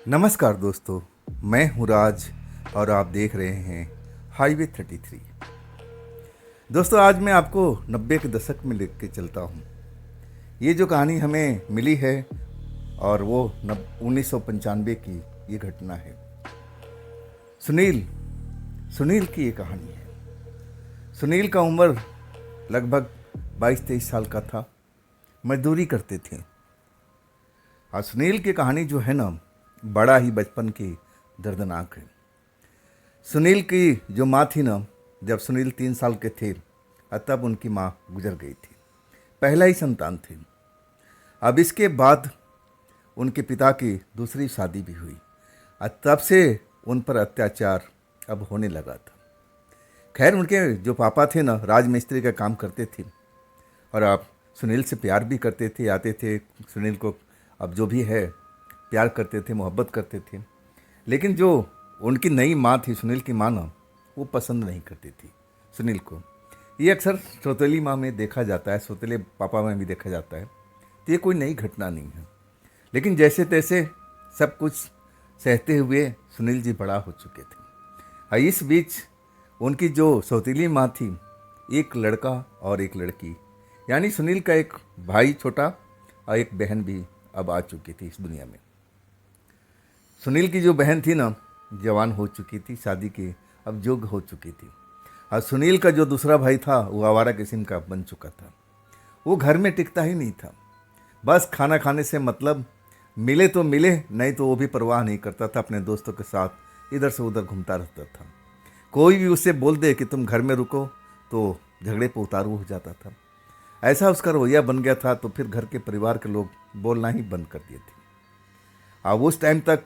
नमस्कार दोस्तों, मैं हूँ राज और आप देख रहे हैं हाईवे 33। दोस्तों, आज मैं आपको 90 के दशक में लेके चलता हूँ। ये जो कहानी हमें मिली है और वो 1995 की ये घटना है। सुनील सुनील की ये कहानी है। सुनील का उम्र लगभग 22-23 साल का था। मजदूरी करते थे। और सुनील की कहानी जो है ना, बड़ा ही बचपन की दर्दनाक है। सुनील की जो माँ थी ना, जब सुनील 3 साल के थे तब उनकी माँ गुजर गई थी। पहला ही संतान थे। अब इसके बाद उनके पिता की दूसरी शादी भी हुई और तब से उन पर अत्याचार अब होने लगा था। खैर, उनके जो पापा थे ना, राजमिस्त्री का काम करते थे और आप सुनील से प्यार भी करते थे, आते थे सुनील को अब जो भी है प्यार करते थे, मोहब्बत करते थे। लेकिन जो उनकी नई माँ थी, सुनील की माँ ना, वो पसंद नहीं करती थी सुनील को। ये अक्सर सौतेली माँ में देखा जाता है, सौतेले पापा में भी देखा जाता है। तो ये कोई नई घटना नहीं है। लेकिन जैसे तैसे सब कुछ सहते हुए सुनील जी बड़ा हो चुके थे। और इस बीच उनकी जो सौतेली माँ थी, एक लड़का और एक लड़की, यानी सुनील का एक भाई छोटा और एक बहन भी अब आ चुकी थी इस दुनिया में। सुनील की जो बहन थी ना, जवान हो चुकी थी, शादी की अब जोग हो चुकी थी। और सुनील का जो दूसरा भाई था, वो आवारा किस्म का बन चुका था। वो घर में टिकता ही नहीं था। बस खाना खाने से मतलब, मिले तो मिले, नहीं तो वो भी परवाह नहीं करता था। अपने दोस्तों के साथ इधर से उधर घूमता रहता था। कोई भी उससे बोल दे कि तुम घर में रुको तो झगड़े पर उतारू हो जाता था। ऐसा उसका रवैया बन गया था। तो फिर घर के परिवार के लोग बोलना ही बंद कर दिए थे। अब उस टाइम तक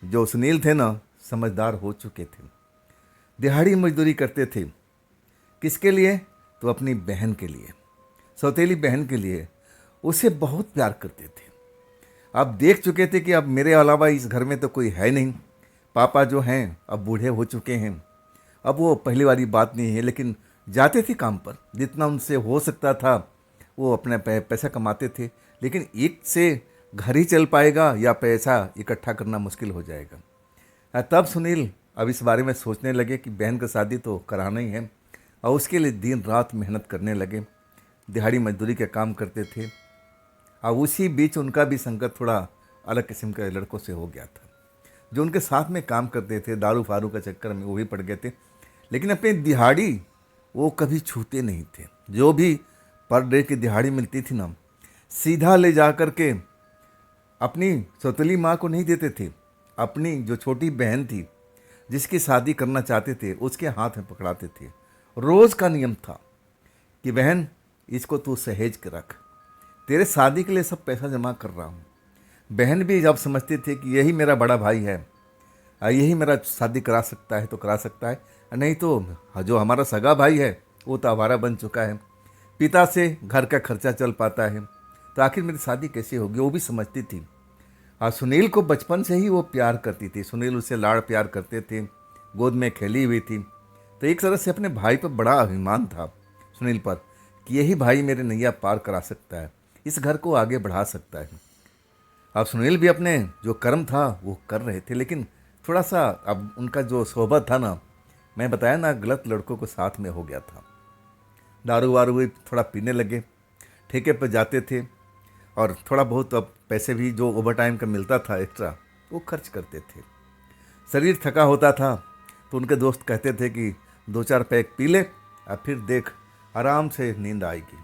जो सुनील थे ना, समझदार हो चुके थे। दिहाड़ी मजदूरी करते थे। किसके लिए? तो अपनी बहन के लिए, सौतेली बहन के लिए। उसे बहुत प्यार करते थे। अब देख चुके थे कि अब मेरे अलावा इस घर में तो कोई है नहीं। पापा जो हैं अब बूढ़े हो चुके हैं। अब वो पहली वाली बात नहीं है, लेकिन जाते थे काम पर। जितना उनसे हो सकता था वो अपने पैसा कमाते थे। लेकिन एक से घर ही चल पाएगा या पैसा इकट्ठा करना मुश्किल हो जाएगा। तब सुनील अब इस बारे में सोचने लगे कि बहन का शादी तो कराना ही है। और उसके लिए दिन रात मेहनत करने लगे। दिहाड़ी मजदूरी का काम करते थे। और उसी बीच उनका भी संकट थोड़ा अलग किस्म के लड़कों से हो गया था। जो उनके साथ में काम करते थे, दारू फारू का चक्कर में वो भी पड़ गए थे। लेकिन अपनी दिहाड़ी वो कभी छूते नहीं थे। जो भी पर डे की दिहाड़ी मिलती थी ना, सीधा ले जा कर के अपनी सौतेली माँ को नहीं देते थे। अपनी जो छोटी बहन थी, जिसकी शादी करना चाहते थे, उसके हाथ में पकड़ाते थे। रोज़ का नियम था कि बहन, इसको तू सहेज के रख, तेरे शादी के लिए सब पैसा जमा कर रहा हूँ। बहन भी जब समझती थी कि यही मेरा बड़ा भाई है, यही मेरा शादी करा सकता है तो करा सकता है, नहीं तो जो हमारा सगा भाई है वो तो आवारा बन चुका है, पिता से घर का खर्चा चल पाता है, तो आखिर मेरी शादी कैसे होगी, वो भी समझती थी। और सुनील को बचपन से ही वो प्यार करती थी। सुनील उससे लाड़ प्यार करते थे, गोद में खेली हुई थी। तो एक तरह से अपने भाई पर बड़ा अभिमान था सुनील पर कि यही भाई मेरे नैया पार करा सकता है, इस घर को आगे बढ़ा सकता है। अब सुनील भी अपने जो कर्म था वो कर रहे थे। लेकिन थोड़ा सा अब उनका जो सोहबत था ना, मैं बताया ना, गलत लड़कों को साथ में हो गया था। दारू वारू भी थोड़ा पीने लगे, ठेके पर जाते थे और थोड़ा बहुत अब पैसे भी जो ओवर टाइम का मिलता था एक्स्ट्रा, वो खर्च करते थे। शरीर थका होता था तो उनके दोस्त कहते थे कि 2-4 पैक पी ले और फिर देख, आराम से नींद आएगी।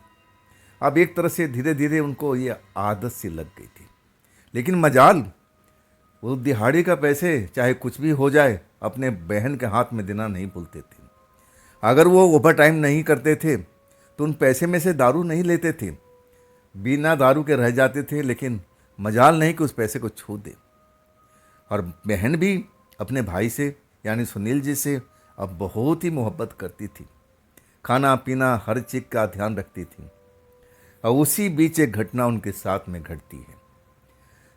अब एक तरह से धीरे धीरे उनको ये आदत सी लग गई थी। लेकिन मजाल, वो दिहाड़ी का पैसे चाहे कुछ भी हो जाए अपने बहन के हाथ में देना नहीं भूलते थे। अगर वो ओवर टाइम नहीं करते थे तो उन पैसे में से दारू नहीं लेते थे, बिना दारू के रह जाते थे। लेकिन मजाल नहीं कि उस पैसे को छू दे। और बहन भी अपने भाई से यानी सुनील जी से अब बहुत ही मोहब्बत करती थी। खाना पीना हर चीज़ का ध्यान रखती थी। और उसी बीच एक घटना उनके साथ में घटती है।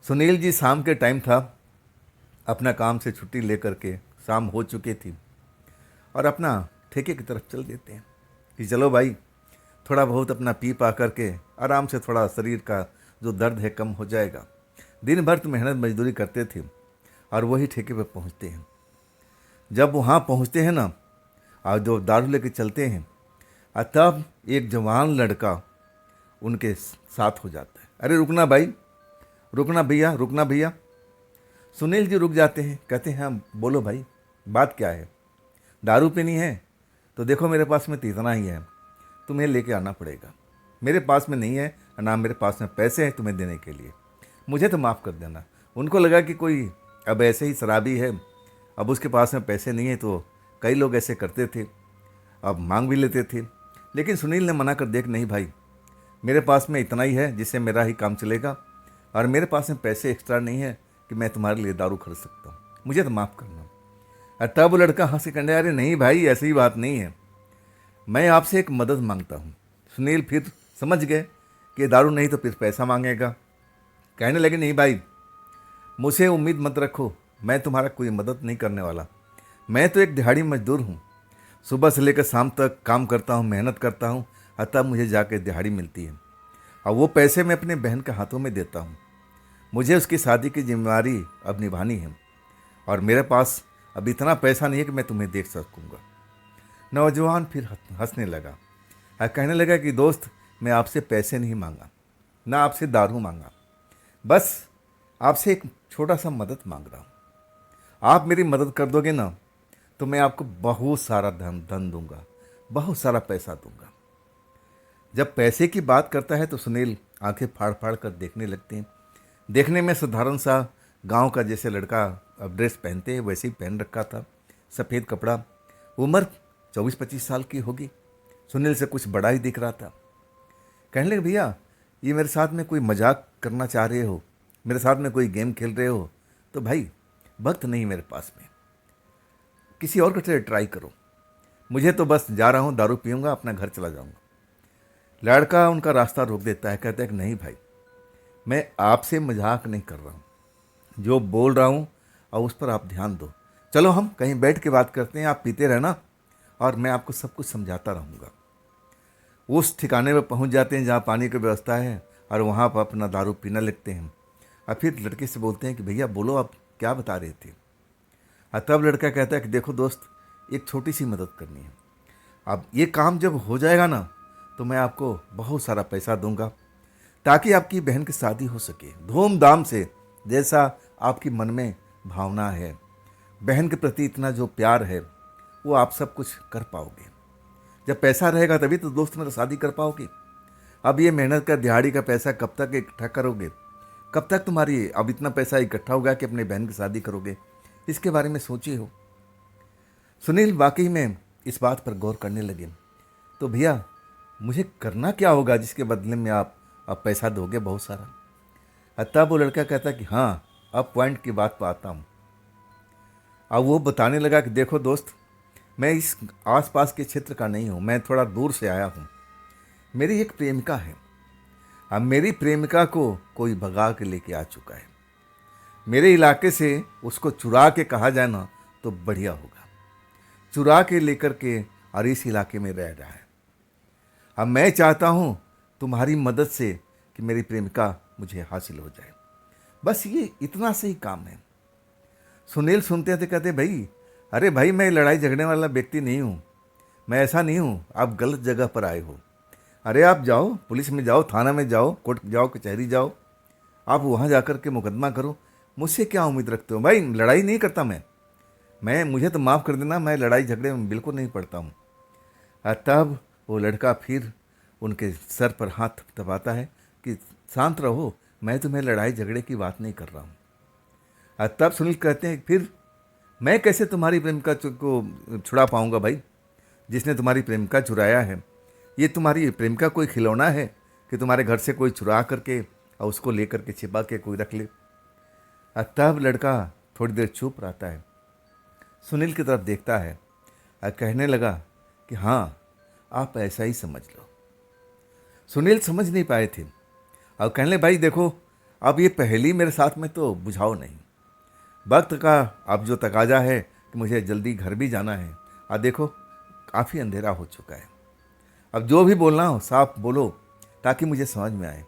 सुनील जी शाम के टाइम था, अपना काम से छुट्टी लेकर के, शाम हो चुकी थी, और अपना ठेके की तरफ चल देते हैं कि चलो भाई, थोड़ा बहुत अपना पी पा करके आराम से थोड़ा शरीर का जो दर्द है कम हो जाएगा। दिन भर तो मेहनत मजदूरी करते थे। और वही ठेके पर पहुंचते हैं। जब वहाँ पहुंचते हैं ना और जो दारू लेके चलते हैं, तब एक जवान लड़का उनके साथ हो जाता है। अरे रुकना भाई, रुकना भैया, रुकना भैया। सुनील जी रुक जाते हैं, कहते हैं हाँ बोलो भाई, बात क्या है? दारू पीनी है तो देखो मेरे पास में तो इतना ही है, तुम्हें लेके आना पड़ेगा। मेरे पास में नहीं है, ना मेरे पास में पैसे हैं तुम्हें देने के लिए, मुझे तो माफ़ कर देना। उनको लगा कि कोई अब ऐसे ही शराबी है, अब उसके पास में पैसे नहीं है, तो कई लोग ऐसे करते थे, अब मांग भी लेते थे। लेकिन सुनील ने मना कर देख, नहीं भाई, मेरे पास में इतना ही है जिससे मेरा ही काम चलेगा, और मेरे पास में पैसे एक्स्ट्रा नहीं है कि मैं तुम्हारे लिए दारू खरीद सकता हूँ, मुझे तो माफ़ करना। और तब वो लड़का हंस के कहने, अरे नहीं भाई, ऐसी बात नहीं है, मैं आपसे एक मदद मांगता हूँ। सुनील फिर समझ गए कि दारू नहीं तो फिर पैसा मांगेगा। कहने लगे, नहीं भाई, मुझे उम्मीद मत रखो, मैं तुम्हारा कोई मदद नहीं करने वाला। मैं तो एक दिहाड़ी मजदूर हूँ, सुबह से लेकर शाम तक काम करता हूँ, मेहनत करता हूँ, तब मुझे जाकर दिहाड़ी मिलती है, और वो पैसे मैं अपने बहन के हाथों में देता हूँ। मुझे उसकी शादी की जिम्मेदारी अब निभानी है, और मेरे पास अब इतना पैसा नहीं है कि मैं तुम्हें देख सकूँगा। नौजवान फिर हंसने लगा और कहने लगा कि दोस्त, मैं आपसे पैसे नहीं मांगा, ना आपसे दारू मांगा, बस आपसे एक छोटा सा मदद मांग रहा हूँ। आप मेरी मदद कर दोगे ना तो मैं आपको बहुत सारा धन दूंगा, बहुत सारा पैसा दूंगा। जब पैसे की बात करता है तो सुनील आंखें फाड़ फाड़ कर देखने लगते हैं। देखने में साधारण सा गांव का जैसे लड़का अब ड्रेस पहनते हैं वैसे ही पहन रखा था, सफ़ेद कपड़ा। उम्र 24-25 साल की होगी। सुनील से कुछ बड़ा ही दिख रहा था। कहने लगे, भैया ये मेरे साथ में कोई मजाक करना चाह रहे हो, मेरे साथ में कोई गेम खेल रहे हो? तो भाई वक्त नहीं मेरे पास में, किसी और को ट्राई करो, मुझे तो बस जा रहा हूँ, दारू पीऊँगा, अपना घर चला जाऊँगा। लड़का उनका रास्ता रोक देता है, कहता है कि नहीं भाई, मैं आपसे मजाक नहीं कर रहा हूँ, जो बोल रहा हूँ और उस पर आप ध्यान दो। चलो हम कहीं बैठ के बात करते हैं, आप पीते रहना और मैं आपको सब कुछ समझाता रहूँगा। उस ठिकाने पर पहुँच जाते हैं जहाँ पानी की व्यवस्था है, और वहाँ पर अपना दारू पीना लगते हैं। और फिर लड़के से बोलते हैं कि भैया बोलो, आप क्या बता रहे थे? और तब लड़का कहता है कि देखो दोस्त, एक छोटी सी मदद करनी है। अब ये काम जब हो जाएगा ना तो मैं आपको बहुत सारा पैसा दूंगा, ताकि आपकी बहन की शादी हो सके धूमधाम से, जैसा आपकी मन में भावना है, बहन के प्रति इतना जो प्यार है, वो आप सब कुछ कर पाओगे। जब पैसा रहेगा तभी तो दोस्त मेरा शादी कर पाओगे। अब ये मेहनत का दिहाड़ी का पैसा कब तक इकट्ठा करोगे? कब तक तुम्हारी अब इतना पैसा इकट्ठा होगा कि अपने बहन की शादी करोगे? इसके बारे में सोचिए हो। सुनील वाकई में इस बात पर गौर करने लगे। तो भैया मुझे करना क्या होगा जिसके बदले में आप अब पैसा दोगे बहुत सारा? तब वो लड़का कहता कि हाँ, अब पॉइंट की बात पर आता हूँ। अब वो बताने लगा कि देखो दोस्त, मैं इस आसपास के क्षेत्र का नहीं हूँ, मैं थोड़ा दूर से आया हूँ। मेरी एक प्रेमिका है, अब मेरी प्रेमिका को कोई भगा के लेके आ चुका है। मेरे इलाके से उसको चुरा के कहा जाए ना तो बढ़िया होगा। चुरा के लेकर के और इस इलाके में रह रहा है। अब मैं चाहता हूँ तुम्हारी मदद से कि मेरी प्रेमिका मुझे हासिल हो जाए, बस ये इतना से ही काम है। सुनील सुनते थे, कहते भाई, अरे भाई मैं लड़ाई झगड़ने वाला व्यक्ति नहीं हूँ, मैं ऐसा नहीं हूँ, आप गलत जगह पर आए हो। अरे आप जाओ, पुलिस में जाओ, थाना में जाओ, कोर्ट जाओ, कचहरी जाओ, आप वहाँ जाकर के मुकदमा करो, मुझसे क्या उम्मीद रखते हो? भाई लड़ाई नहीं करता मैं मुझे तो माफ़ कर देना, मैं लड़ाई झगड़े में बिल्कुल नहीं पड़ता हूँ। तब वो लड़का फिर उनके सर पर हाथ थपथपाता है कि शांत रहो, मैं तुम्हें लड़ाई झगड़े की बात नहीं कर रहा हूँ। तब सुनील कहते हैं, फिर मैं कैसे तुम्हारी प्रेमिका को छुड़ा पाऊँगा? भाई जिसने तुम्हारी प्रेमिका चुराया है, ये तुम्हारी प्रेमिका कोई खिलौना है कि तुम्हारे घर से कोई चुरा करके और उसको लेकर के छिपा के कोई रख ले? तब लड़का थोड़ी देर चुप रहता है, सुनील की तरफ देखता है और कहने लगा कि हाँ, आप ऐसा ही समझ लो। सुनील समझ नहीं पाए थे और कहने लगे, भाई देखो, अब ये पहेली मेरे साथ में तो बुझाओ नहीं, वक्त का अब जो तकाजा है कि मुझे जल्दी घर भी जाना है, और देखो काफ़ी अंधेरा हो चुका है, अब जो भी बोलना हो साफ बोलो ताकि मुझे समझ में आए।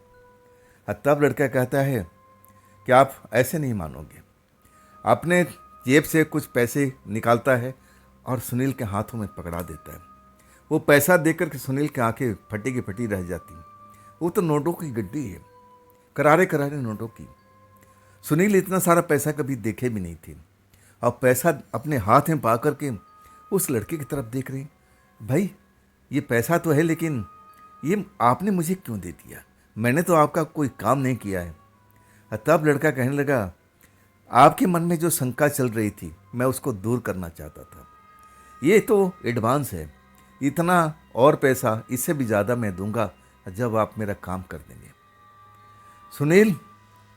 तब लड़का कहता है कि आप ऐसे नहीं मानोगे, अपने जेब से कुछ पैसे निकालता है और सुनील के हाथों में पकड़ा देता है। वो पैसा देकर के सुनील की आंखें फटी की फटी रह जाती। वो तो नोटों की गड्डी है, करारे करारे नोटों की। सुनील इतना सारा पैसा कभी देखे भी नहीं थे। अब पैसा अपने हाथ में पा करके उस लड़के की तरफ देख रहे, भाई ये पैसा तो है, लेकिन ये आपने मुझे क्यों दे दिया? मैंने तो आपका कोई काम नहीं किया है। तब लड़का कहने लगा, आपके मन में जो शंका चल रही थी मैं उसको दूर करना चाहता था। ये तो एडवांस है, इतना और पैसा इससे भी ज़्यादा मैं दूंगा जब आप मेरा काम कर देंगे। सुनील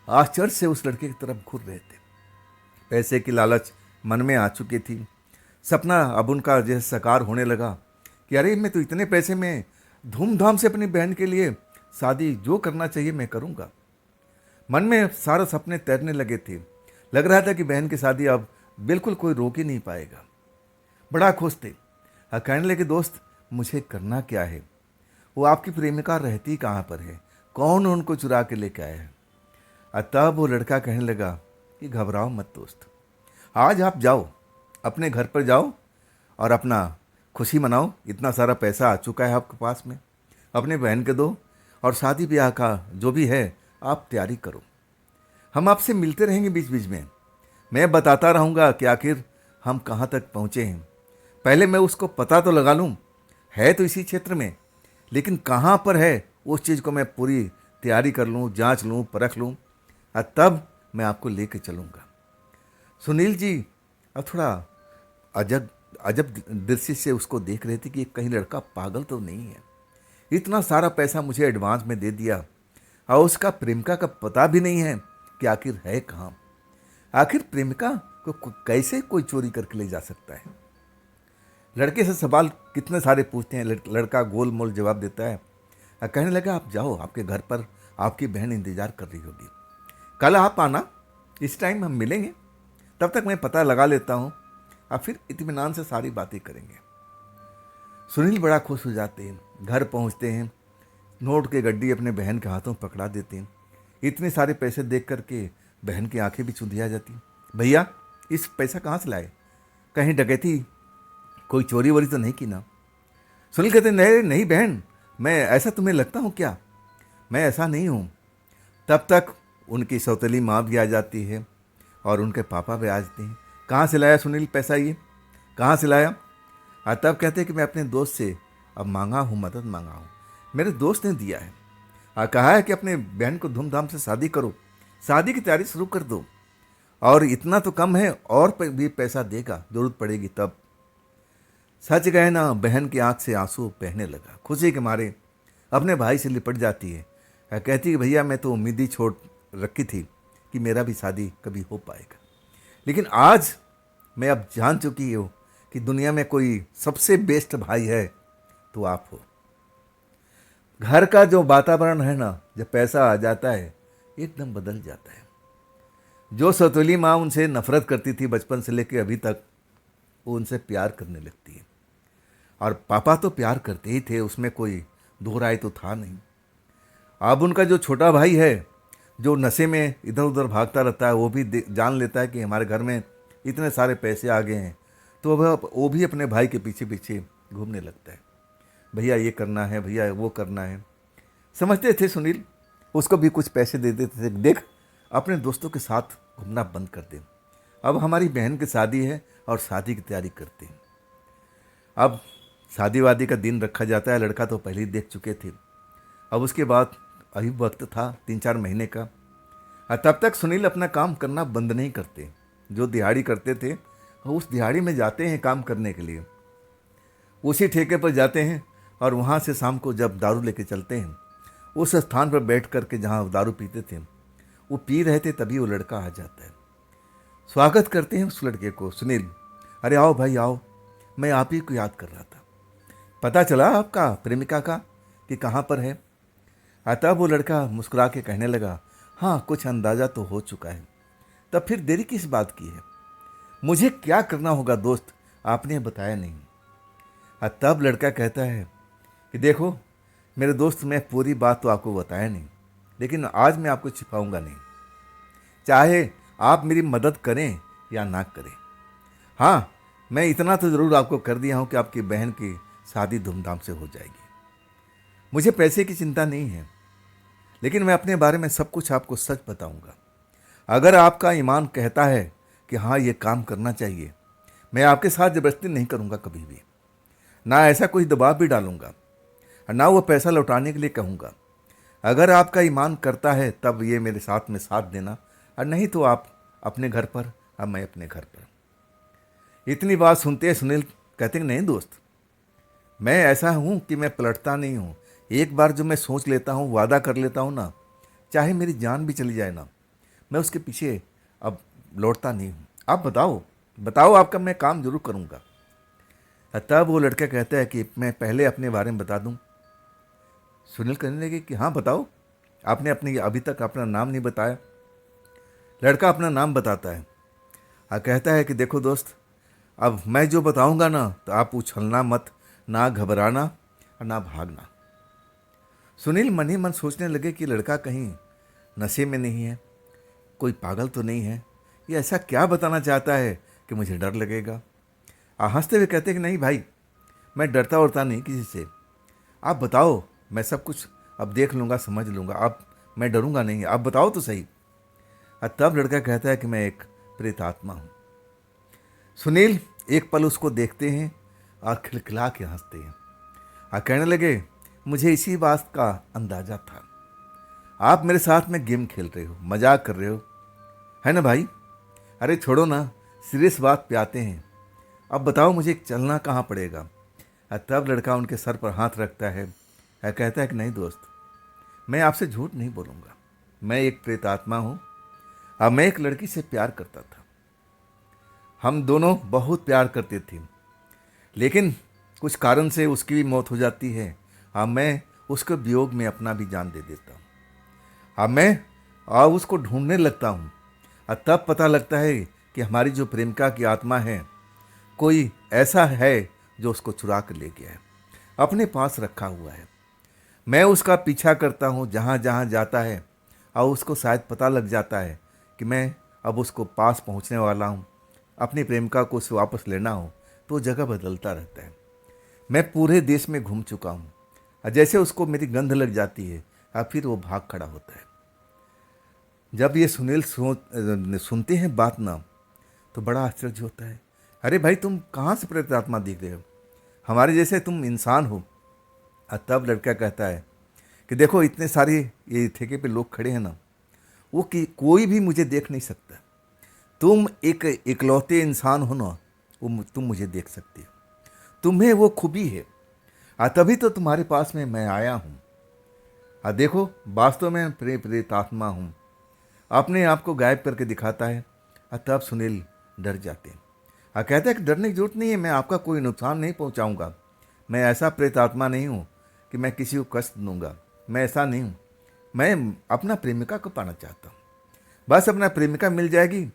आश्चर्य से उस लड़के की तरफ घूर रहे थे। पैसे की लालच मन में आ चुकी थी। सपना अब उनका जैसे साकार होने लगा कि अरे मैं तो इतने पैसे में धूमधाम से अपनी बहन के लिए शादी जो करना चाहिए मैं करूँगा। मन में सारे सपने तैरने लगे थे। लग रहा था कि बहन की शादी अब बिल्कुल कोई रोक ही नहीं पाएगा। बड़ा खुश थे। कहने लगे, दोस्त मुझे करना क्या है? वो आपकी प्रेमिका रहती कहाँ पर है? कौन उनको चुरा के लेके आया है? तब वो लड़का कहने लगा कि घबराओ मत दोस्त, आज आप जाओ, अपने घर पर जाओ और अपना खुशी मनाओ। इतना सारा पैसा आ चुका है आपके पास में, अपने बहन के दो और शादी ब्याह का जो भी है आप तैयारी करो। हम आपसे मिलते रहेंगे बीच बीच में, मैं बताता रहूँगा कि आखिर हम कहाँ तक पहुँचे हैं। पहले मैं उसको पता तो लगा लूँ, है तो इसी क्षेत्र में, लेकिन कहाँ पर है उस चीज़ को मैं पूरी तैयारी कर लूँ, जांच लूँ, परख लूँ, और तब मैं आपको लेके चलूँगा। सुनील जी अब थोड़ा अजब अजब दृष्टि से उसको देख रहे थे कि कहीं लड़का पागल तो नहीं है। इतना सारा पैसा मुझे एडवांस में दे दिया और उसका प्रेमिका का पता भी नहीं है कि आखिर है कहाँ। आखिर प्रेमिका को कैसे कोई चोरी करके ले जा सकता है? लड़के से सवाल कितने सारे पूछते हैं, लड़का गोल मोल जवाब देता है। कहने लगा, आप जाओ, आपके घर पर आपकी बहन इंतजार कर रही होगी, कल आप आना, इस टाइम हम मिलेंगे, तब तक मैं पता लगा लेता हूँ और फिर इत्मीनान से सारी बातें करेंगे। सुनील बड़ा खुश हो जाते हैं। घर पहुँचते हैं, नोट के गड्डी अपने बहन के हाथों पकड़ा देते हैं। इतने सारे पैसे देख करके बहन की आंखें भी चुंधिया जाती। भैया इस पैसा कहाँ से लाए? कहीं डकैती कोई चोरी वोरी तो नहीं की ना? सुनील कहते, नहीं नहीं बहन, मैं ऐसा तुम्हें लगता हूँ क्या? मैं ऐसा नहीं हूँ। तब तक उनकी सौतेली माँ भी आ जाती है और उनके पापा भी आ जाते हैं। कहाँ से लाया सुनील पैसा, ये कहाँ से लाया? तब कहते हैं कि मैं अपने दोस्त से अब मांगा हूँ, मदद मांगा हूँ, मेरे दोस्त ने दिया है। कहा है कि अपने बहन को धूमधाम से शादी करो, शादी की तैयारी शुरू कर दो, और इतना तो कम है और भी पैसा देगा, जरूरत पड़ेगी तब। सच कहे ना, बहन की आंख से आंसू बहने लगा। खुशी के मारे अपने भाई से लिपट जाती है। कहती है, भैया मैं तो उम्मीद ही छोड़ रखी थी कि मेरा भी शादी कभी हो पाएगा, लेकिन आज मैं अब जान चुकी हूँ कि दुनिया में कोई सबसे बेस्ट भाई है तो आप हो। घर का जो वातावरण है ना, जब पैसा आ जाता है एकदम बदल जाता है। जो सौतेली माँ उनसे नफरत करती थी बचपन से लेकर अभी तक, वो उनसे प्यार करने लगती है। और पापा तो प्यार करते ही थे, उसमें कोई दो राय तो था नहीं। अब उनका जो छोटा भाई है, जो नशे में इधर उधर भागता रहता है, वो भी जान लेता है कि हमारे घर में इतने सारे पैसे आ गए हैं, तो वो भी अपने भाई के पीछे पीछे घूमने लगता है। भैया ये करना है, भैया वो करना है। समझते थे सुनील, उसको भी कुछ पैसे दे देते थे, देख अपने दोस्तों के साथ घूमना बंद कर दे, अब हमारी बहन की शादी है और शादी की तैयारी करते हैं। अब शादी वादी का दिन रखा जाता है। लड़का तो पहले ही देख चुके थे। अब उसके बाद अभी वक्त था 3-4 महीने का। तब तक सुनील अपना काम करना बंद नहीं करते। जो दिहाड़ी करते थे उस दिहाड़ी में जाते हैं काम करने के लिए, उसी ठेके पर जाते हैं और वहाँ से शाम को जब दारू लेके चलते हैं, उस स्थान पर बैठ कर के जहाँ दारू पीते थे वो पी रहे थे, तभी वो लड़का आ जाता है। स्वागत करते हैं उस लड़के को। सुनील, अरे आओ भाई आओ, मैं आप ही को याद कर रहा था, पता चला आपका प्रेमिका का कि कहाँ पर है? तब वो लड़का मुस्कुरा के कहने लगा, हाँ कुछ अंदाज़ा तो हो चुका है। तब फिर देरी किस बात की है? मुझे क्या करना होगा दोस्त, आपने बताया नहीं। तब लड़का कहता है कि देखो मेरे दोस्त, मैं पूरी बात तो आपको बताया नहीं, लेकिन आज मैं आपको छिपाऊंगा नहीं। चाहे आप मेरी मदद करें या ना करे। हाँ, मैं इतना तो ज़रूर आपको कर दिया हूँ कि आपकी बहन की शादी धूमधाम से हो जाएगी। मुझे पैसे की चिंता नहीं है, लेकिन मैं अपने बारे में सब कुछ आपको सच बताऊंगा। अगर आपका ईमान कहता है कि हाँ ये काम करना चाहिए, मैं आपके साथ ज़बरदस्ती नहीं करूँगा कभी भी, ना ऐसा कोई दबाव भी डालूंगा, ना वो पैसा लौटाने के लिए कहूँगा। अगर आपका ईमान करता है तब ये मेरे साथ में साथ देना, और नहीं तो आप अपने घर पर और मैं अपने घर पर। इतनी बात सुनते हैं सुनील कहते हैं नहीं दोस्त, मैं ऐसा हूँ कि मैं पलटता नहीं हूँ। एक बार जो मैं सोच लेता हूँ, वादा कर लेता हूँ ना, चाहे मेरी जान भी चली जाए ना, मैं उसके पीछे अब लौटता नहीं हूँ। आप बताओ बताओ, आपका मैं काम जरूर करूँगा। तब वो लड़का कहता है कि मैं पहले अपने बारे में बता दूँ। सुनील कहने लगे कि हाँ बताओ, आपने अपनी अभी तक अपना नाम नहीं बताया। लड़का अपना नाम बताता है और कहता है कि देखो दोस्त, अब मैं जो बताऊंगा ना तो आप उछलना मत, ना घबराना और ना भागना। सुनील मन ही मन सोचने लगे कि लड़का कहीं नशे में नहीं है, कोई पागल तो नहीं है, ये ऐसा क्या बताना चाहता है कि मुझे डर लगेगा। हंसते हुए कहते हैं कि नहीं भाई, मैं डरता उड़ता नहीं किसी से, आप बताओ, मैं सब कुछ अब देख लूँगा, समझ लूँगा, अब मैं डरूंगा नहीं, आप बताओ तो सही। तब लड़का कहता है कि मैं एक प्रेतात्मा हूँ। सुनील एक पल उसको देखते हैं और खिलखिला के हंसते हैं और कहने लगे मुझे इसी बात का अंदाजा था, आप मेरे साथ में गेम खेल रहे हो, मजाक कर रहे हो, है ना भाई। अरे छोड़ो ना, सीरियस बात पे आते हैं। अब बताओ मुझे चलना कहाँ पड़ेगा। तब लड़का उनके सर पर हाथ रखता है और कहता है कि नहीं दोस्त, मैं आपसे झूठ नहीं बोलूँगा, मैं एक प्रेतात्मा हूँ और मैं एक लड़की से प्यार करता था। हम दोनों बहुत प्यार करते थे, लेकिन कुछ कारण से उसकी भी मौत हो जाती है और मैं उसके वियोग में अपना भी जान दे देता हूँ। अब मैं उसको ढूंढने लगता हूँ और तब पता लगता है कि हमारी जो प्रेमिका की आत्मा है, कोई ऐसा है जो उसको चुरा कर ले गया है, अपने पास रखा हुआ है। मैं उसका पीछा करता हूँ जहाँ जहाँ जाता है और उसको शायद पता लग जाता है कि मैं अब उसको पास पहुँचने वाला हूँ, अपनी प्रेमिका को उसे वापस लेना हो, तो जगह बदलता रहता है। मैं पूरे देश में घूम चुका हूँ और जैसे उसको मेरी गंध लग जाती है और फिर वो भाग खड़ा होता है। जब ये सुनील सुनते हैं बात ना, तो बड़ा आश्चर्य होता है। अरे भाई, तुम कहाँ से प्रेतात्मा दिख रहे हो, हमारे जैसे तुम इंसान हो। और तब लड़का कहता है कि देखो, इतने सारे ये ठेके पे लोग खड़े हैं ना, वो कि कोई भी मुझे देख नहीं सकता। तुम एक इकलौते इंसान हो ना, वो तुम मुझे देख सकते हो, तुम्हें वो खूबी है, तभी तो तुम्हारे पास में मैं आया हूँ। देखो, वास्तव में प्रेतात्मा हूँ। अपने आप को गायब करके दिखाता है। तब सुनील डर जाते हैं। कहता है कि डरने की जरूरत नहीं है, मैं आपका कोई नुकसान नहीं पहुँचाऊँगा, मैं ऐसा प्रेतात्मा नहीं हूँ कि मैं किसी को कष्ट दूंगा, मैं ऐसा नहीं हूँ। मैं अपना प्रेमिका को पाना चाहता हूँ, बस अपना प्रेमिका मिल जाएगी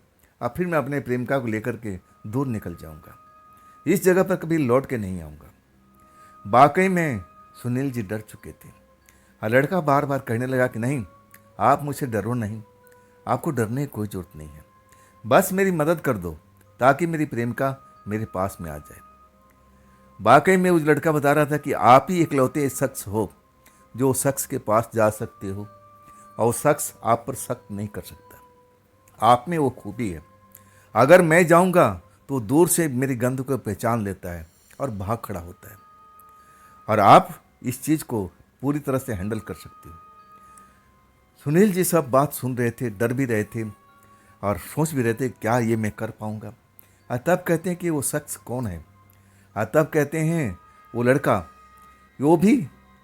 और फिर मैं अपने प्रेमिका को लेकर के दूर निकल जाऊँगा, इस जगह पर कभी लौट के नहीं आऊँगा। वाकई में सुनील जी डर चुके थे और लड़का बार बार कहने लगा कि नहीं, आप मुझसे डरो नहीं, आपको डरने की कोई ज़रूरत नहीं है, बस मेरी मदद कर दो ताकि मेरी प्रेमिका मेरे पास में आ जाए। वाकई में उस लड़का बता रहा था कि आप ही इकलौते शख्स हो जो शख्स के पास जा सकते हो और शख्स आप पर शक नहीं कर सकता। आप में वो खूबी है, अगर मैं जाऊंगा तो दूर से मेरी गंध को पहचान लेता है और भाग खड़ा होता है, और आप इस चीज़ को पूरी तरह से हैंडल कर सकते हो। सुनील जी सब बात सुन रहे थे, डर भी रहे थे और सोच भी रहे थे क्या ये मैं कर पाऊंगा। तब कहते हैं कि वो शख्स कौन है। तब कहते हैं वो लड़का, वो भी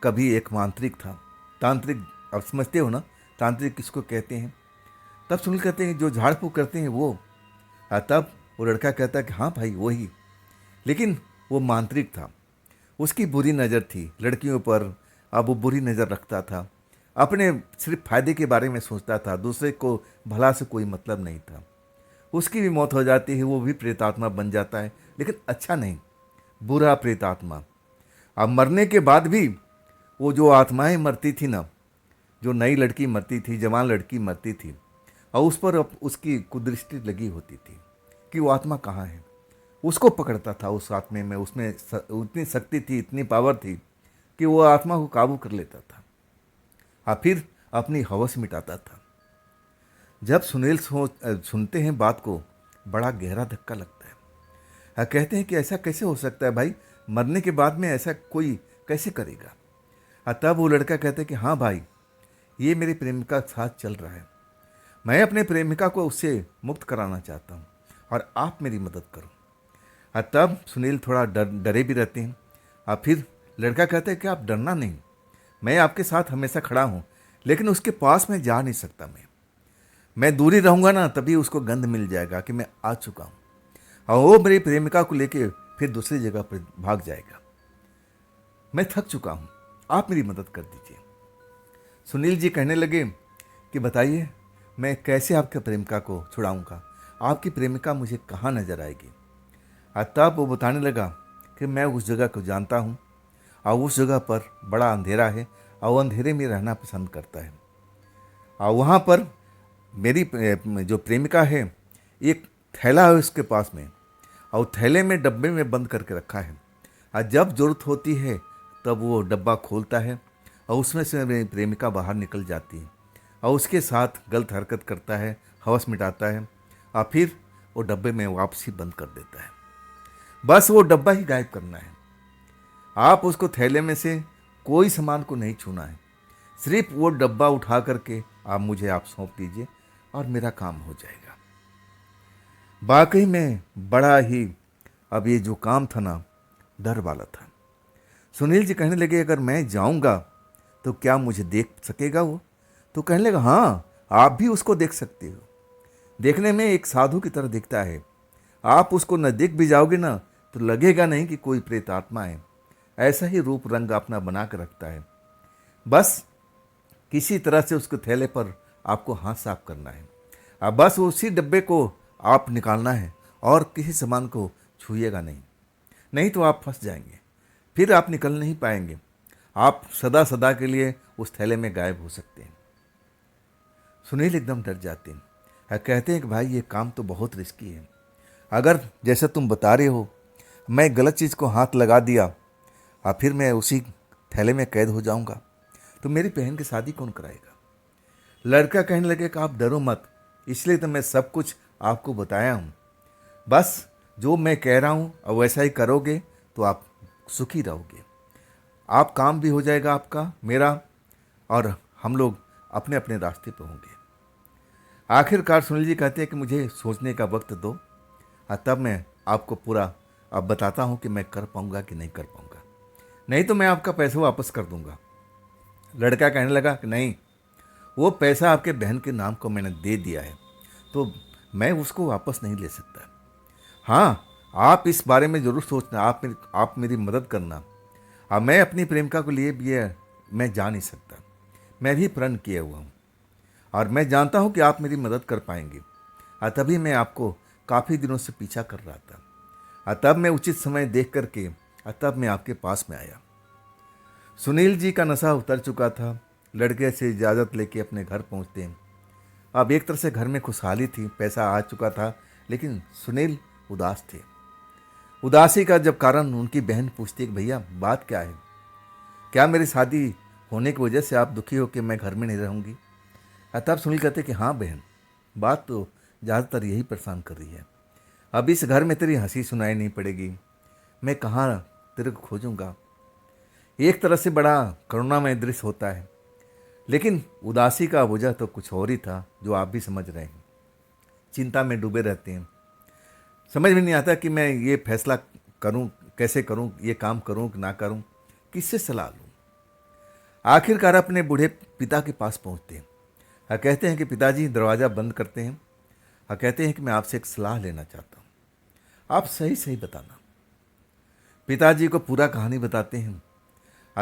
कभी एक मांत्रिक था, तांत्रिक। अब समझते हो ना तांत्रिक किसको कहते हैं। तब सुनील कहते हैं जो झाड़ फूक करते हैं वो। तब वो लड़का कहता है कि हाँ भाई वही, लेकिन वो मांत्रिक था, उसकी बुरी नज़र थी लड़कियों पर। अब वो बुरी नज़र रखता था, अपने सिर्फ फायदे के बारे में सोचता था, दूसरे को भला से कोई मतलब नहीं था। उसकी भी मौत हो जाती है, वो भी प्रेतात्मा बन जाता है, लेकिन अच्छा नहीं, बुरा प्रेतात्मा। अब मरने के बाद भी वो जो आत्माएं मरती थी ना, जो नई लड़की मरती थी, जवान लड़की मरती थी, और उस पर उसकी कुदृष्टि लगी होती थी कि वो आत्मा कहाँ है। उसको पकड़ता था उस आत्मे में, उसमें उतनी शक्ति थी, इतनी पावर थी कि वो आत्मा को काबू कर लेता था और फिर अपनी हवस मिटाता था। जब सुनील सुनते हैं बात को, बड़ा गहरा धक्का लगता है। कहते हैं कि ऐसा कैसे हो सकता है भाई, मरने के बाद में ऐसा कोई कैसे करेगा। तब वो लड़का कहता है कि हाँ भाई, ये मेरी प्रेमिका के साथ चल रहा है, मैं अपने प्रेमिका को उससे मुक्त कराना चाहता हूँ और आप मेरी मदद करो। तब सुनील थोड़ा डरे भी रहते हैं। फिर लड़का कहता है कि आप डरना नहीं, मैं आपके साथ हमेशा खड़ा हूँ, लेकिन उसके पास मैं जा नहीं सकता। मैं दूरी रहूँगा ना, तभी उसको गंध मिल जाएगा कि मैं आ चुका हूँ, और वो मेरी प्रेमिका को लेके फिर दूसरी जगह पर भाग जाएगा। मैं थक चुका हूँ, आप मेरी मदद कर दीजिए। सुनील जी कहने लगे कि बताइए, मैं कैसे आपके प्रेमिका को छुड़ाऊँगा, आपकी प्रेमिका मुझे कहाँ नजर आएगी। तब वो बताने लगा कि मैं उस जगह को जानता हूँ और उस जगह पर बड़ा अंधेरा है और वो अंधेरे में रहना पसंद करता है। और वहाँ पर मेरी जो प्रेमिका है, एक थैला है उसके पास में, और थैले में डब्बे में बंद करके रखा है। और जब ज़रूरत होती है तब वो डब्बा खोलता है और उसमें से मेरी प्रेमिका बाहर निकल जाती है और उसके साथ गलत हरकत करता है, हवस मिटाता है और फिर वो डब्बे में वापसी बंद कर देता है। बस वो डब्बा ही गायब करना है। आप उसको थैले में से कोई सामान को नहीं छूना है, सिर्फ वो डब्बा उठा करके आप सौंप दीजिए और मेरा काम हो जाएगा। वाकई में बड़ा ही, अब ये जो काम था ना, डर वाला था। सुनील जी कहने लगे अगर मैं जाऊंगा तो क्या मुझे देख सकेगा वो। तो कहने लगा हाँ, आप भी उसको देख सकते हो, देखने में एक साधु की तरह दिखता है। आप उसको नज़दीक भी जाओगे ना तो लगेगा नहीं कि कोई प्रेत आत्मा है, ऐसा ही रूप रंग अपना बना कर रखता है। बस किसी तरह से उसके थैले पर आपको हाथ साफ करना है। अब बस उसी डब्बे को आप निकालना है और किसी सामान को छूइएगा नहीं, नहीं तो आप फंस जाएंगे, फिर आप निकल नहीं पाएंगे, आप सदा सदा के लिए उस थैले में गायब हो सकते हैं। सुनील एकदम डर जाते हैं, कहते हैं कि भाई ये काम तो बहुत रिस्की है, अगर जैसा तुम बता रहे हो मैं गलत चीज़ को हाथ लगा दिया और फिर मैं उसी थैले में कैद हो जाऊंगा तो मेरी बहन की शादी कौन कराएगा। लड़का कहने लगे कि आप डरो मत, इसलिए तो मैं सब कुछ आपको बताया हूँ, बस जो मैं कह रहा हूँ और वैसा ही करोगे तो आप सुखी रहोगे, आप काम भी हो जाएगा आपका मेरा, और हम लोग अपने अपने रास्ते पर होंगे। आखिरकार सुनील जी कहते हैं कि मुझे सोचने का वक्त दो और तब मैं आपको पूरा अब बताता हूँ कि मैं कर पाऊँगा कि नहीं कर पाऊँगा, नहीं तो मैं आपका पैसा वापस कर दूँगा। लड़का कहने लगा कि नहीं, वो पैसा आपके बहन के नाम को मैंने दे दिया है तो मैं उसको वापस नहीं ले सकता। हाँ, आप इस बारे में ज़रूर सोचना, आप मेरी मदद करना। मैं अपनी प्रेमिका को लिए भी मैं जा नहीं सकता, मैं भी प्रण किए हुआ हूँ और मैं जानता हूँ कि आप मेरी मदद कर पाएंगे, और तभी मैं आपको काफ़ी दिनों से पीछा कर रहा था, और तब मैं उचित समय देख करके तब मैं आपके पास में आया। सुनील जी का नशा उतर चुका था, लड़के से इजाज़त लेके अपने घर पहुँचते हैं। अब एक तरह से घर में खुशहाली थी, पैसा आ चुका था, लेकिन सुनील उदास थे। उदासी का जब कारण उनकी बहन पूछती है कि भैया बात क्या है, क्या मेरी शादी होने की वजह से आप दुखी हो कि मैं घर में नहीं रहूँगी। तब सुनील कहते कि हाँ बहन, बात तो ज़्यादातर यही परेशान कर रही है, अब इस घर में तेरी हंसी सुनाई नहीं पड़ेगी, मैं कहाँ तेरे को खोजूँगा। एक तरह से बड़ा करुणामय दृश्य होता है, लेकिन उदासी का वजह तो कुछ और ही था जो आप भी समझ रहे हैं। चिंता में डूबे रहते हैं, समझ में नहीं आता कि मैं ये फैसला करूं, कैसे करूं, ये काम करूं कि ना करूं, किससे सलाह लूं। आखिरकार अपने बूढ़े पिता के पास पहुंचते हैं। कहते हैं कि पिताजी, दरवाज़ा बंद करते हैं। कहते हैं कि मैं आपसे एक सलाह लेना चाहता हूं, आप सही सही बताना। पिताजी को पूरा कहानी बताते हैं।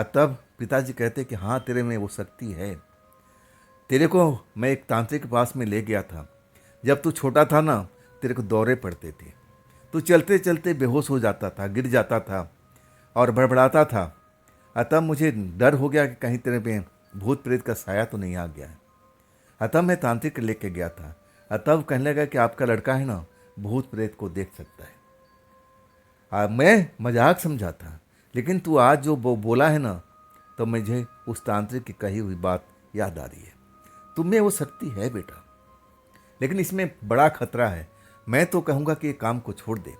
तब पिताजी कहते हैं कि हाँ, तेरे में वो शक्ति है, तेरे को मैं एक तांत्रिक के पास में ले गया था, जब तू छोटा था ना तेरे को दौरे पड़ते थे, तू चलते चलते बेहोश हो जाता था, गिर जाता था और बड़बड़ाता था। तब मुझे डर हो गया कि कहीं तेरे पे भूत प्रेत का साया तो नहीं आ गया है। तब मैं तांत्रिक लेके गया था। तब कहने लगा कि आपका लड़का है ना, भूत प्रेत को देख सकता है। मैं मजाक समझा था, लेकिन तू आज जो बोला है ना, तो मुझे उस तांत्रिक की कही हुई बात याद आ रही है। तुम में वो शक्ति है बेटा, लेकिन इसमें बड़ा खतरा है। मैं तो कहूँगा कि ये काम को छोड़ दे,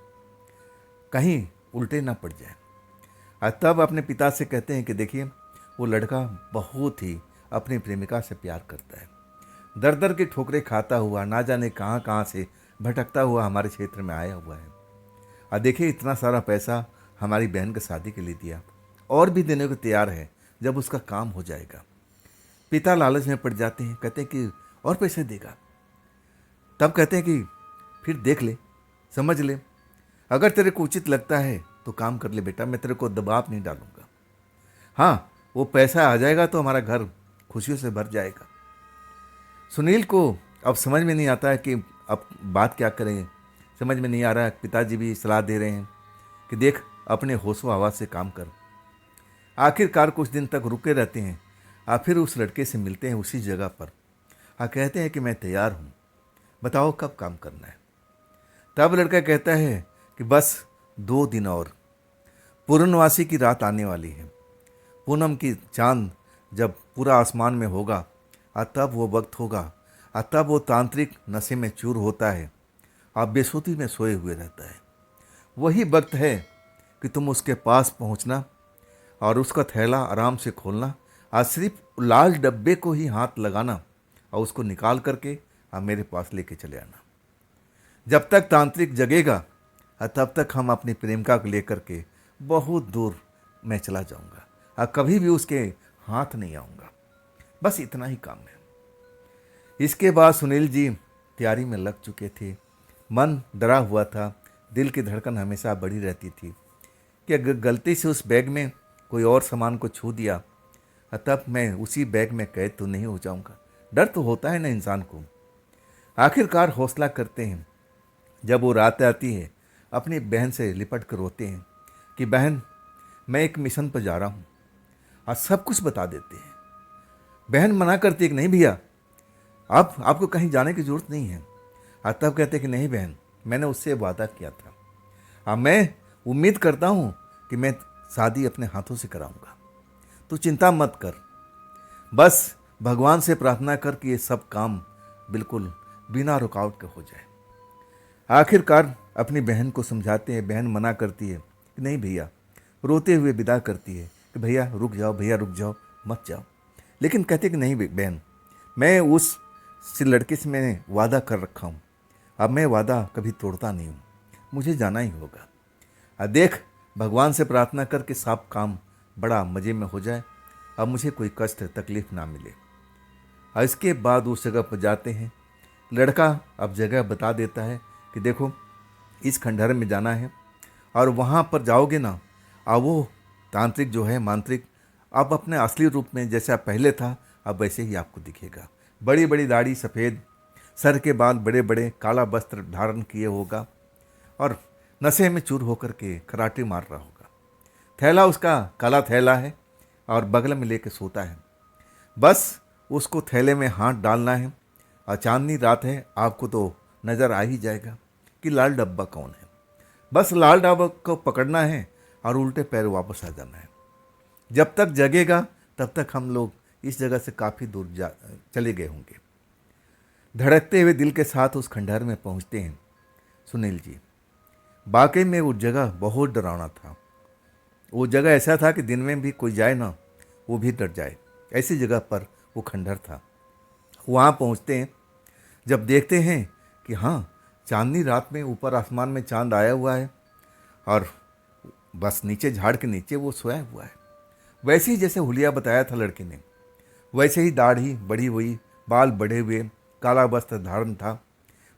कहीं उल्टे ना पड़ जाए। तब अपने पिता से कहते हैं कि देखिए, वो लड़का बहुत ही अपनी प्रेमिका से प्यार करता है। दर दर की ठोकरें खाता हुआ, ना जाने कहाँ कहाँ से भटकता हुआ हमारे क्षेत्र में आया हुआ है। देखिए, इतना सारा पैसा हमारी बहन की शादी के लिए दिया, और भी देने को तैयार है जब उसका काम हो जाएगा। पिता लालच में पड़ जाते हैं, कहते हैं कि और पैसे देगा। तब कहते हैं कि फिर देख ले, समझ ले, अगर तेरे को उचित लगता है तो काम कर ले बेटा, मैं तेरे को दबाव नहीं डालूंगा। हाँ, वो पैसा आ जाएगा तो हमारा घर खुशियों से भर जाएगा। सुनील को अब समझ में नहीं आता है कि अब बात क्या करें, समझ में नहीं आ रहा है। पिताजी भी सलाह दे रहे हैं कि देख, अपने होशो हवास से काम कर। आखिरकार कुछ दिन तक रुके रहते हैं। फिर उस लड़के से मिलते हैं उसी जगह पर। कहते हैं कि मैं तैयार हूँ, बताओ कब काम करना है। तब लड़का कहता है कि बस 2 दिन और, पूर्णवासी की रात आने वाली है। पूनम की चांद जब पूरा आसमान में होगा, तब वो वक्त होगा, तब वो तांत्रिक नशे में चूर होता है, बेसुधी में सोए हुए रहता है। वही वक्त है कि तुम उसके पास पहुंचना और उसका थैला आराम से खोलना, सिर्फ लाल डब्बे को ही हाथ लगाना और उसको निकाल करके मेरे पास लेके चले आना। जब तक तांत्रिक जगेगा, तब तक हम अपनी प्रेमिका को लेकर के बहुत दूर मैं चला जाऊंगा, कभी भी उसके हाथ नहीं आऊंगा। बस इतना ही काम है। इसके बाद सुनील जी तैयारी में लग चुके थे। मन डरा हुआ था, दिल की धड़कन हमेशा बढ़ी रहती थी कि अगर गलती से उस बैग में कोई और सामान को छू दिया, तब मैं उसी बैग में कैद तो नहीं हो जाऊंगा। डर तो होता है ना इंसान को। आखिरकार हौसला करते हैं। जब वो रात आती है, अपनी बहन से लिपट कर रोते हैं कि बहन, मैं एक मिशन पर जा रहा हूँ। आज सब कुछ बता देते हैं। बहन मना करती है कि नहीं भैया, अब आपको कहीं जाने की जरूरत नहीं है। तब कहते कि नहीं बहन, मैंने उससे वादा किया था। मैं उम्मीद करता हूँ कि मैं शादी अपने हाथों से कराऊंगा। तू चिंता मत कर, बस भगवान से प्रार्थना कर कि ये सब काम बिल्कुल बिना रुकावट के हो जाए। आखिरकार अपनी बहन को समझाते हैं। बहन मना करती है कि नहीं भैया, रोते हुए विदा करती है कि भैया रुक जाओ, भैया रुक जाओ, मत जाओ। लेकिन कहते कि नहीं बहन, मैं उस लड़के से मैंने वादा कर रखा हूँ, अब मैं वादा कभी तोड़ता नहीं हूँ, मुझे जाना ही होगा। देख, भगवान से प्रार्थना कर कि सब काम बड़ा मज़े में हो जाए, अब मुझे कोई कष्ट तकलीफ ना मिले। इसके बाद उस जगह पर जाते हैं। लड़का अब जगह बता देता है कि देखो, इस खंडहर में जाना है और वहाँ पर जाओगे ना, वो तांत्रिक जो है, मांत्रिक, अब अपने असली रूप में जैसा पहले था, अब वैसे ही आपको दिखेगा। बड़ी बड़ी दाढ़ी, सफ़ेद सर के बाल, बड़े बड़े काला वस्त्र धारण किए होगा और नशे में चूर होकर के खराटे मार रहा होगा। थैला उसका काला थैला है और बगल में लेके सोता है। बस उसको थैले में हाथ डालना है और चांदनी रात है, आपको तो नज़र आ ही जाएगा कि लाल डब्बा कौन है। बस लाल डब्बा को पकड़ना है और उल्टे पैर वापस आ जाना है। जब तक जगेगा तब तक हम लोग इस जगह से काफ़ी दूर चले गए होंगे। धड़कते हुए दिल के साथ उस खंडहर में पहुंचते हैं सुनील जी। वाकई में वो जगह बहुत डरावना था। वो जगह ऐसा था कि दिन में भी कोई जाए ना, वो भी डर जाए, ऐसी जगह पर वो खंडहर था। वहाँ पहुँचते हैं, जब देखते हैं कि हाँ, चांदनी रात में ऊपर आसमान में चांद आया हुआ है और बस नीचे झाड़ के नीचे वो सोया हुआ है। वैसे ही जैसे हुलिया बताया था लड़के ने, वैसे ही दाढ़ी बढ़ी हुई, बाल बढ़े हुए, काला वस्त्र धारण था,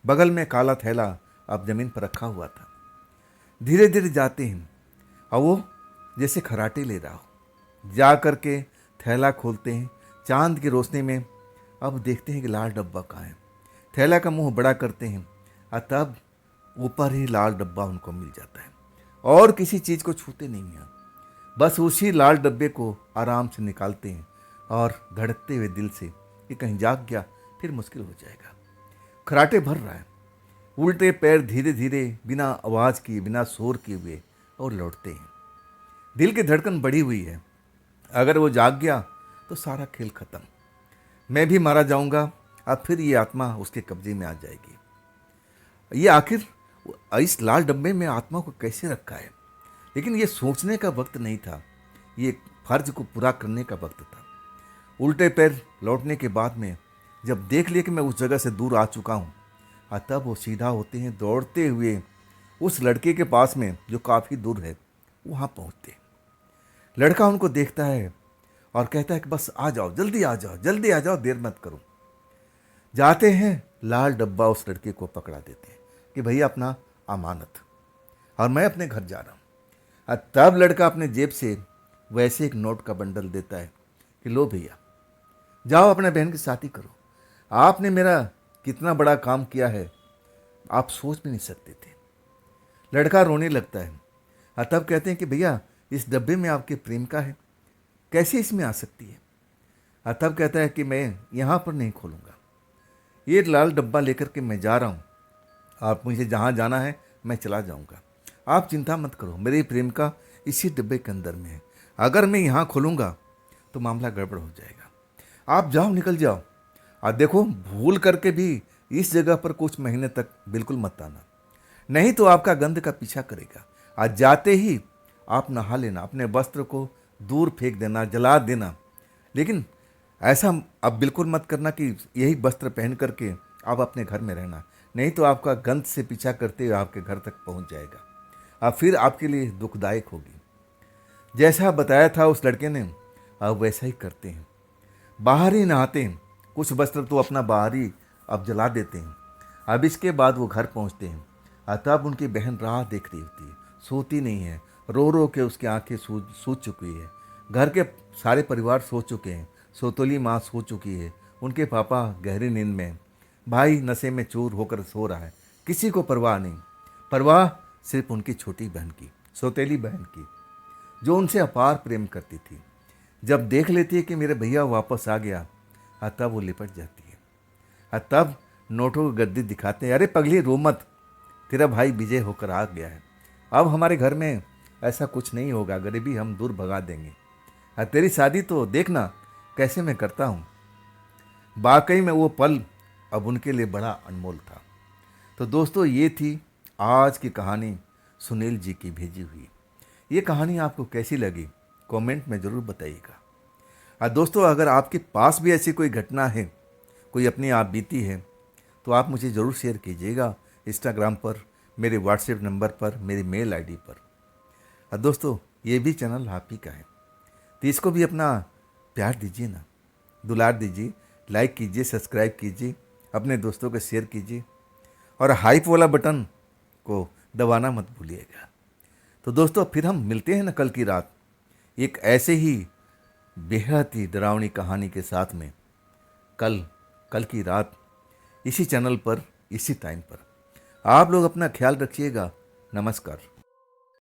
बगल में काला थैला अब जमीन पर रखा हुआ था। धीरे धीरे जाते हैं और वो जैसे खराटे ले रहा हो। जा कर के थैला खोलते हैं। चांद की रोशनी में अब देखते हैं कि लाल डब्बा कहाँ है। थैला का मुंह बड़ा करते हैं और तब ऊपर ही लाल डब्बा उनको मिल जाता है और किसी चीज़ को छूते नहीं हैं। बस उसी लाल डब्बे को आराम से निकालते हैं और धड़कते हुए दिल से कि कहीं जाग गया फिर मुश्किल हो जाएगा। खराटे भर रहा है। उल्टे पैर धीरे धीरे बिना आवाज़ किए बिना शोर किए हुए और लौटते हैं। दिल की धड़कन बढ़ी हुई है। अगर वो जाग गया तो सारा खेल खत्म, मैं भी मारा जाऊंगा। अब फिर ये आत्मा उसके कब्जे में आ जाएगी। ये आखिर इस लाल डब्बे में आत्मा को कैसे रखा है? लेकिन ये सोचने का वक्त नहीं था, ये फर्ज को पूरा करने का वक्त था। उल्टे पैर लौटने के बाद में जब देख लिया कि मैं उस जगह से दूर आ चुका हूँ, तब वो सीधा होते हैं दौड़ते हुए उस लड़के के पास में जो काफ़ी दूर है, वहाँ पहुँचते हैं। लड़का उनको देखता है और कहता है कि बस आ जाओ, जल्दी आ जाओ, जल्दी आ जाओ, देर मत करो। जाते हैं, लाल डब्बा उस लड़के को पकड़ा देते हैं कि भैया अपना अमानत, और मैं अपने घर जा रहा हूँ। और तब लड़का अपने जेब से वैसे एक नोट का बंडल देता है कि लो भैया, जाओ अपने बहन की शादी करो। आपने मेरा कितना बड़ा काम किया है, आप सोच भी नहीं सकते थे। लड़का रोने लगता है और तब कहते हैं कि भैया इस डब्बे में आपके प्रेमिका है, कैसे इसमें आ सकती है? और तब कहता है कि मैं यहाँ पर नहीं खोलूँगा, ये लाल डब्बा लेकर के मैं जा रहा हूँ, आप मुझे जहाँ जाना है मैं चला जाऊँगा, आप चिंता मत करो, मेरी प्रेमिका इसी डब्बे के अंदर में है। अगर मैं यहाँ खोलूँगा तो मामला गड़बड़ हो जाएगा, आप जाओ, निकल जाओ। और देखो, भूल करके भी इस जगह पर कुछ महीने तक बिल्कुल मत आना, नहीं तो आपका गंध का पीछा करेगा। आज जाते ही आप नहा लेना, अपने वस्त्र को दूर फेंक देना, जला देना। लेकिन ऐसा अब बिल्कुल मत करना कि यही वस्त्र पहन करके आप अपने घर में रहना, नहीं तो आपका गंध से पीछा करते हुए आपके घर तक पहुंच जाएगा, अब फिर आपके लिए दुखदायक होगी। जैसा बताया था उस लड़के ने, अब वैसा ही करते हैं, बाहर ही नहाते हैं, कुछ वस्त्र तो अपना बाहर ही अब जला देते हैं। अब इसके बाद वो घर पहुंचते हैं, तब उनकी बहन राह देख रही होती है, सोती नहीं है, रो रो के उसकी आंखें सूज चुकी है। घर के सारे परिवार सो चुके हैं, सोतोली माँ सो चुकी है, उनके पापा गहरी नींद में, भाई नशे में चूर होकर सो रहा है। किसी को परवाह नहीं, परवाह सिर्फ उनकी छोटी बहन की, सौतेली बहन की, जो उनसे अपार प्रेम करती थी। जब देख लेती है कि मेरे भैया वापस आ गया, तब वो लिपट जाती है। तब नोटों की गद्दी दिखाते हैं, अरे पगली रो मत, तेरा भाई विजय होकर आ गया है, अब हमारे घर में ऐसा कुछ नहीं होगा, गरीबी हम दूर भगा देंगे। तेरी शादी तो देखना कैसे मैं करता हूँ। वाकई में वो पल अब उनके लिए बड़ा अनमोल था। तो दोस्तों, ये थी आज की कहानी सुनील जी की भेजी हुई। ये कहानी आपको कैसी लगी कमेंट में ज़रूर बताइएगा। और दोस्तों, अगर आपके पास भी ऐसी कोई घटना है, कोई अपनी आप बीती है, तो आप मुझे ज़रूर शेयर कीजिएगा इंस्टाग्राम पर, मेरे व्हाट्सएप नंबर पर, मेरी मेल आईडी पर। और दोस्तों, ये भी चैनल आप ही का है, तो इसको भी अपना प्यार दीजिए ना, दुलार दीजिए, लाइक कीजिए, सब्सक्राइब कीजिए, अपने दोस्तों को शेयर कीजिए, और हाइप वाला बटन को दबाना मत भूलिएगा। तो दोस्तों, फिर हम मिलते हैं ना कल की रात एक ऐसे ही बेहद ही डरावनी कहानी के साथ में। कल की रात इसी चैनल पर, इसी टाइम पर। आप लोग अपना ख्याल रखिएगा। नमस्कार।